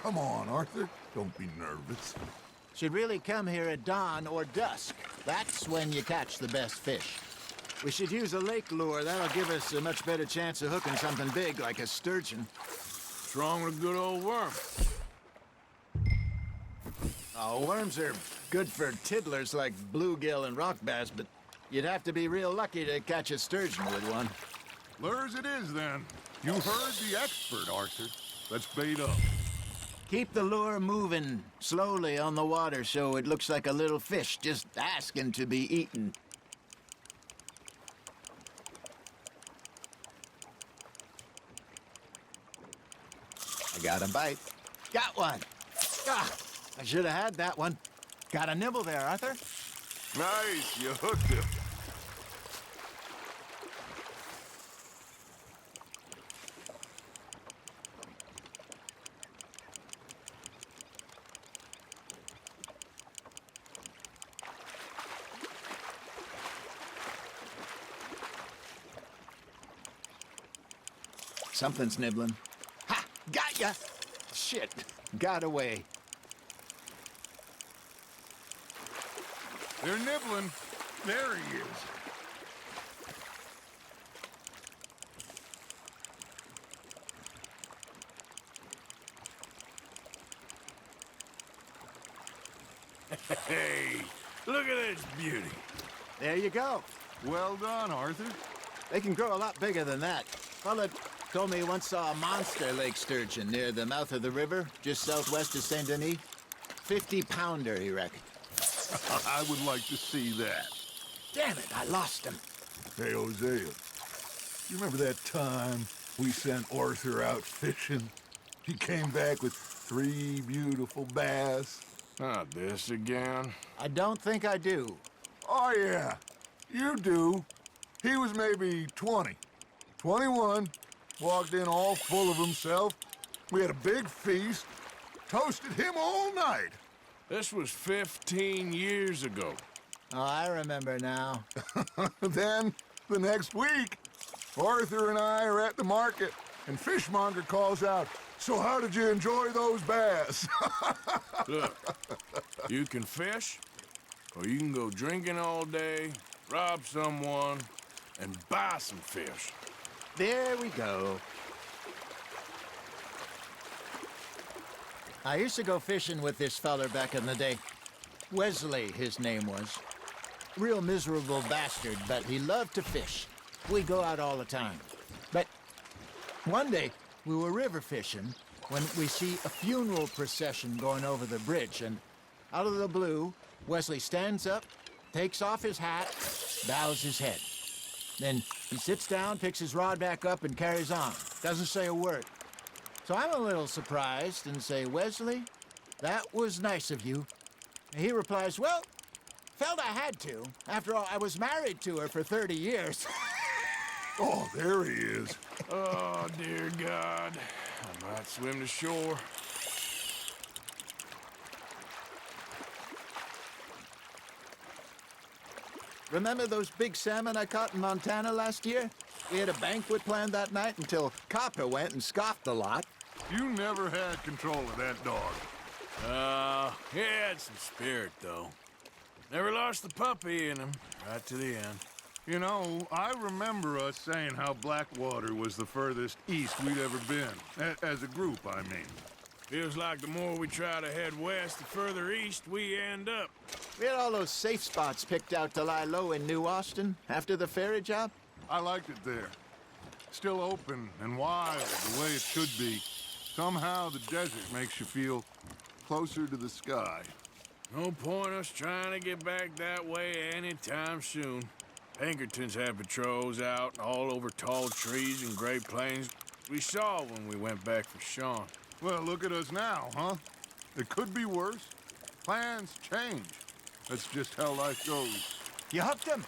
come on, Arthur. Don't be nervous. Should really come here at dawn or dusk. That's when you catch the best fish. We should use a lake lure. That'll give us a much better chance of hooking something big like a sturgeon. What's wrong with a good old worm? Oh, worms are good for tiddlers like bluegill and rock bass, but you'd have to be real lucky to catch a sturgeon with one. Lures it is, then. You heard the expert, Arthur. Let's bait up. Keep the lure moving slowly on the water so it looks like a little fish just asking to be eaten. I got a bite. Got one. Ah, I should have had that one. Got a nibble there, Arthur. Nice, you hooked him. Something's nibbling. Ha! Got ya! Shit, got away. They're nibbling. There he is. Hey, look at this beauty. There you go. Well done, Arthur. They can grow a lot bigger than that. Fella told me he once saw a monster lake sturgeon near the mouth of the river, just southwest of Saint Denis. 50-pounder, he reckoned. I would like to see that. Damn it, I lost him. Hey, Hosea, you remember that time we sent Arthur out fishing? He came back with 3 beautiful bass. Not this again. I don't think I do. Oh, yeah, you do. He was maybe 20, 21, walked in all full of himself. We had a big feast, toasted him all night. This was 15 years ago. Oh, I remember now. Then, the next week, Arthur and I are at the market, and Fishmonger calls out, "So how did you enjoy those bass?" Look, you can fish, or you can go drinking all day, rob someone, and buy some fish. There we go. I used to go fishing with this feller back in the day. Wesley, his name was. Real miserable bastard, but he loved to fish. We'd go out all the time. But one day, we were river fishing when we see a funeral procession going over the bridge, and out of the blue, Wesley stands up, takes off his hat, bows his head. Then he sits down, picks his rod back up, and carries on. Doesn't say a word. So I'm a little surprised and say, "Wesley, that was nice of you." And he replies, "Well, felt I had to. After all, I was married to her for 30 years. Oh, there he is. Oh, dear God. I might swim to shore. Remember those big salmon I caught in Montana last year? We had a banquet planned that night until Copper went and scoffed the lot. You never had control of that dog. He had some spirit, though. Never lost the puppy in him, right to the end. You know, I remember us saying how Blackwater was the furthest east we'd ever been. As a group, I mean. Feels like the more we try to head west, the further east we end up. We had all those safe spots picked out to lie low in New Austin after the ferry job. I liked it there. Still open and wild, the way it should be. Somehow the desert makes you feel closer to the sky. No point us trying to get back that way anytime soon. Pinkertons had patrols out all over tall trees and Great Plains. We saw when we went back for Sean. Well, look at us now, huh? It could be worse. Plans change. That's just how life goes. You hooked him.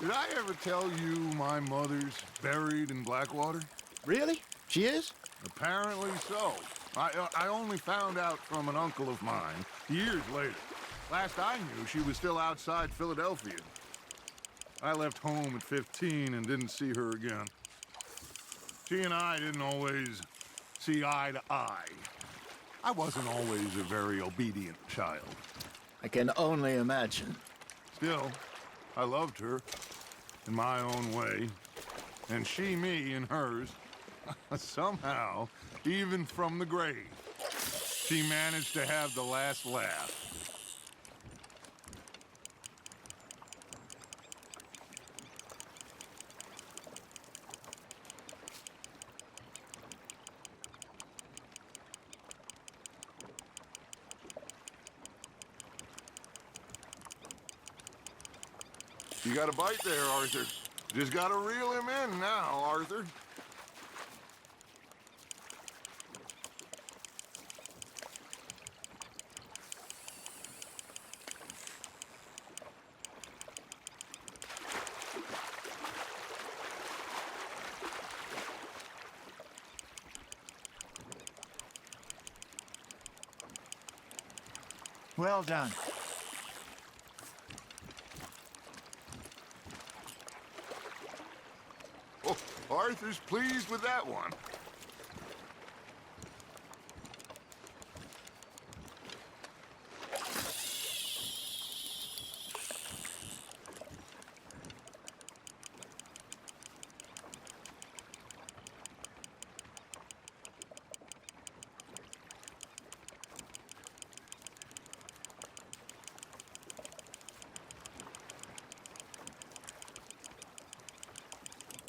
Did I ever tell you my mother's buried in Blackwater? Really? She is? Apparently so. I only found out from an uncle of mine years later. Last I knew, she was still outside Philadelphia. I left home at 15 and didn't see her again. She and I didn't always see eye to eye. I wasn't always a very obedient child. I can only imagine. Still, I loved her in my own way, and she me in hers. Somehow, even from the grave, she managed to have the last laugh. You got a bite there, Arthur. Just gotta reel him in now, Arthur. Well done. Oh, Arthur's pleased with that one.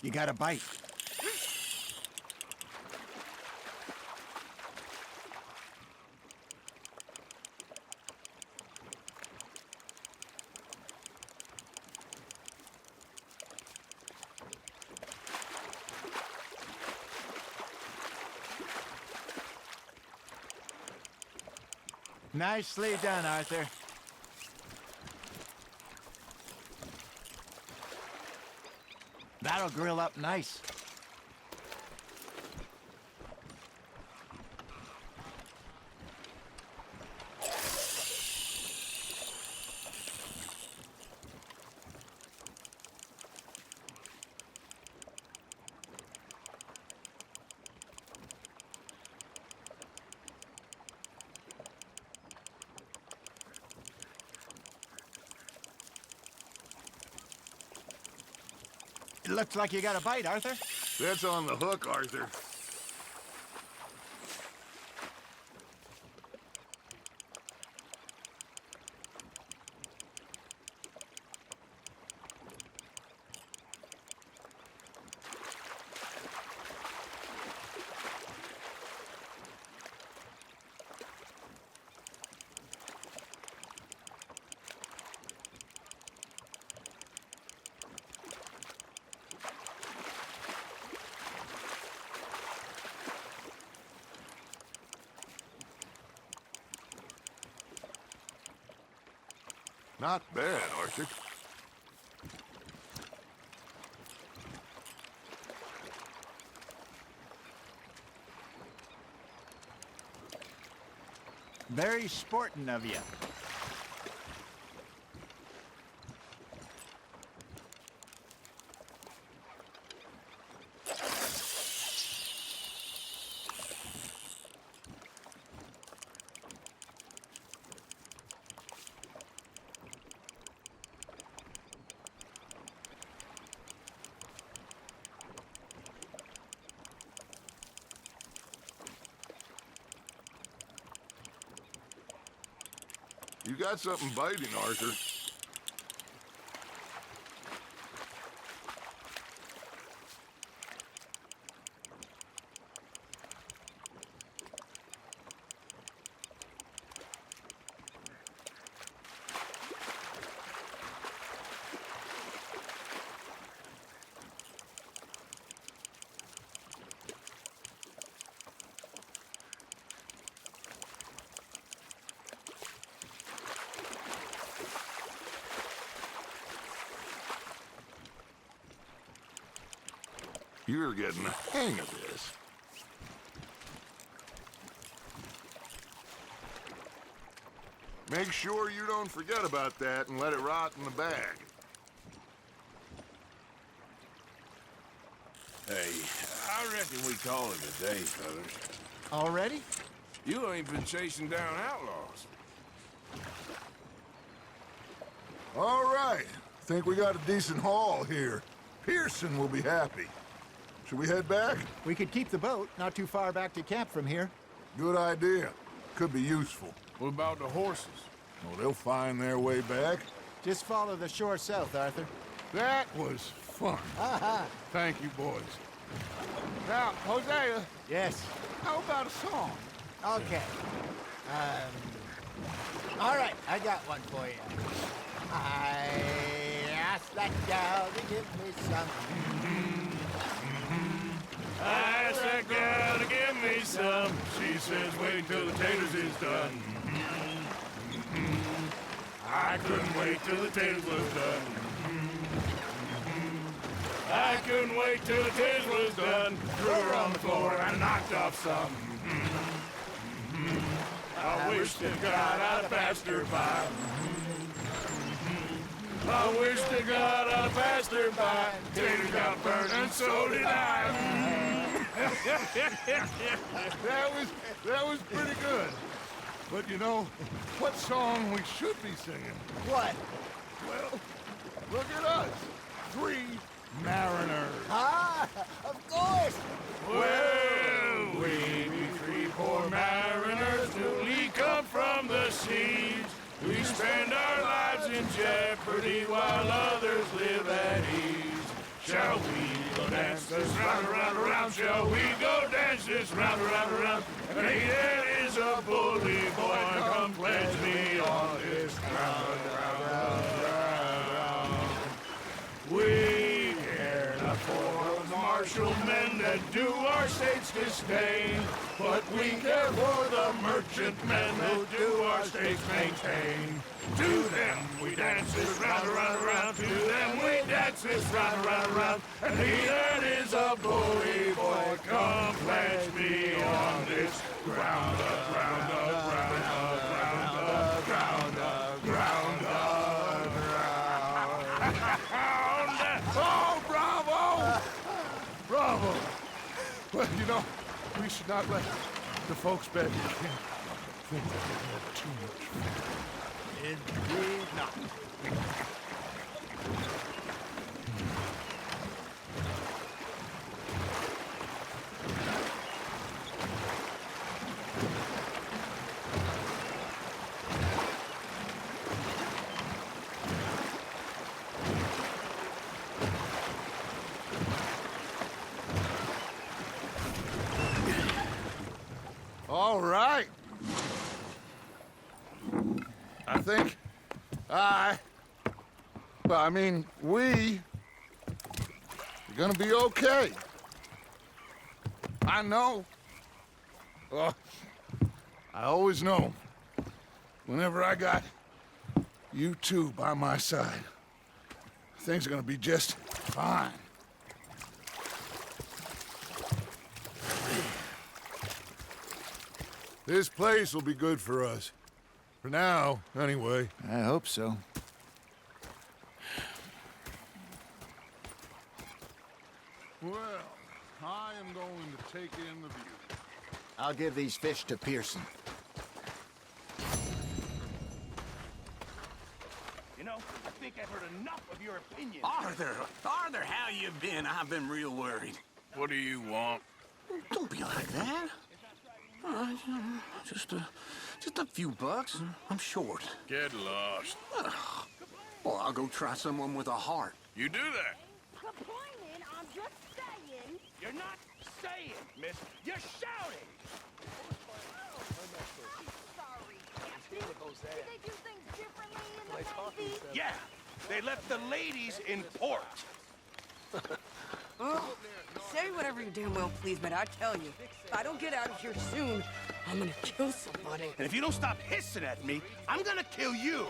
You got a bite. Nicely done, Arthur. That'll grill up nice. It looks like you got a bite, Arthur. That's on the hook, Arthur. Not bad, Arthur. Very sporting of you. You got something biting, Arthur. You're getting the hang of this. Make sure you don't forget about that and let it rot in the bag. Hey, I reckon we call it a day, fellas. Already? You ain't been chasing down outlaws. All right. Think we got a decent haul here. Pearson will be happy. Should we head back? We could keep the boat not too far back to camp from here. Good idea. Could be useful. What about the horses? Well, they'll find their way back. Just follow the shore south, Arthur. That was fun. Thank you, boys. Now, Hosea, Yes. how about a song? Okay. All right, I got one for you. I asked that gal to give me some. I asked that gal to give me some. She says wait till the taters is done. I couldn't wait till the taters was done. I couldn't wait till the taters was done. Threw her on the floor and knocked off some. I wish to God I'd passed her by. I wish to God I passed her by. Taters got burned and so did I. That was pretty good. But you know, what song we should be singing? What? Well, look at us. 3 mariners. Ah, of course. Well, we be 3 poor mariners newly come from the seas. We spend our lives in jeopardy while others live at ease. Shall we go dance this round, around, around? Shall we go dance this round, around, around? And he that is a bully boy, come pledge me on this ground, ground. We care not for the martial men that do our state's disdain, but we care for the merchant men who do our state's maintain. To them we dance this round, around, around. To them we dance this round, around, around. And he that is a bully boy, come pledge me on this ground up, ground up, ground up, ground up, ground up, ground up, ground up. Oh, bravo! Bravo! Well, you know, we should not let the folks back in camp think that we've had too much fun. Indeed not. All right. I think we're gonna be okay. I know. Well, I always know. Whenever I got you two by my side, things are gonna be just fine. This place will be good for us. For now, anyway. I hope so. Well, I am going to take in the view. I'll give these fish to Pearson. You know, I think I've heard enough of your opinion. Arthur, how you been? I've been real worried. What do you want? Don't be like that. Just a few bucks. I'm short. Get lost. Well, I'll go try someone with a heart. You do that. Complaining, I'm just saying. You're not saying, miss. You're shouting. Sorry, Captain. Do they do things differently in the Navy? Yeah, they left the ladies in port. Oh, say whatever you damn well please, but I tell you, if I don't get out of here soon, I'm gonna kill somebody. And if you don't stop hissing at me, I'm gonna kill you.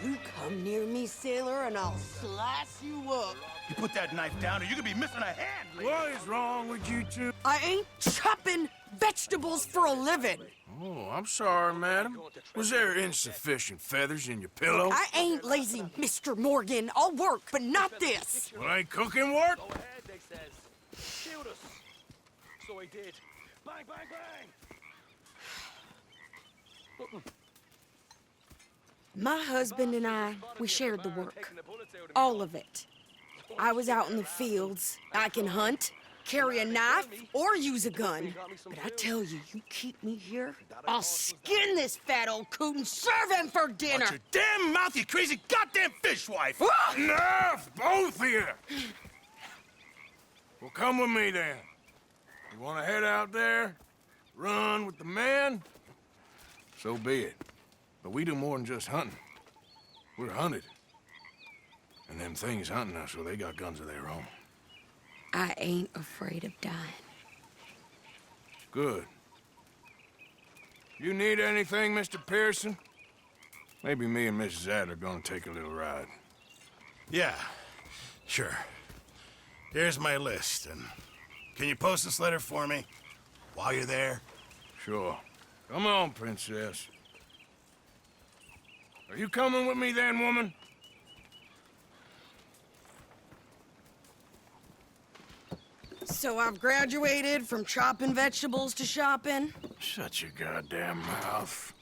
You come near me, sailor, and I'll slice you up. You put that knife down or you could be missing a hand, lady. What is wrong with you two? I ain't chopping vegetables for a living. Oh, I'm sorry, madam. Was there insufficient feathers in your pillow? I ain't lazy, Mr. Morgan. I'll work, but not this. Well, ain't cooking work? with us. So he did. Bang, bang, bang! My husband and I, we shared the work. All of it. I was out in the fields. I can hunt, carry a knife, or use a gun. But I tell you, you keep me here, I'll skin this fat old coot and serve him for dinner! Watch your damn mouth, you crazy goddamn fishwife! Ah! Enough, both of you! Well, come with me, then. You want to head out there, run with the man? So be it. But we do more than just hunting. We're hunted. And them things hunting us, so they got guns of their own. I ain't afraid of dying. Good. You need anything, Mr. Pearson? Maybe me and Mrs. Adler are gonna take a little ride. Yeah, sure. Here's my list, and can you post this letter for me while you're there? Sure. Come on, Princess. Are you coming with me then, woman? So I've graduated from chopping vegetables to shopping? Shut your goddamn mouth.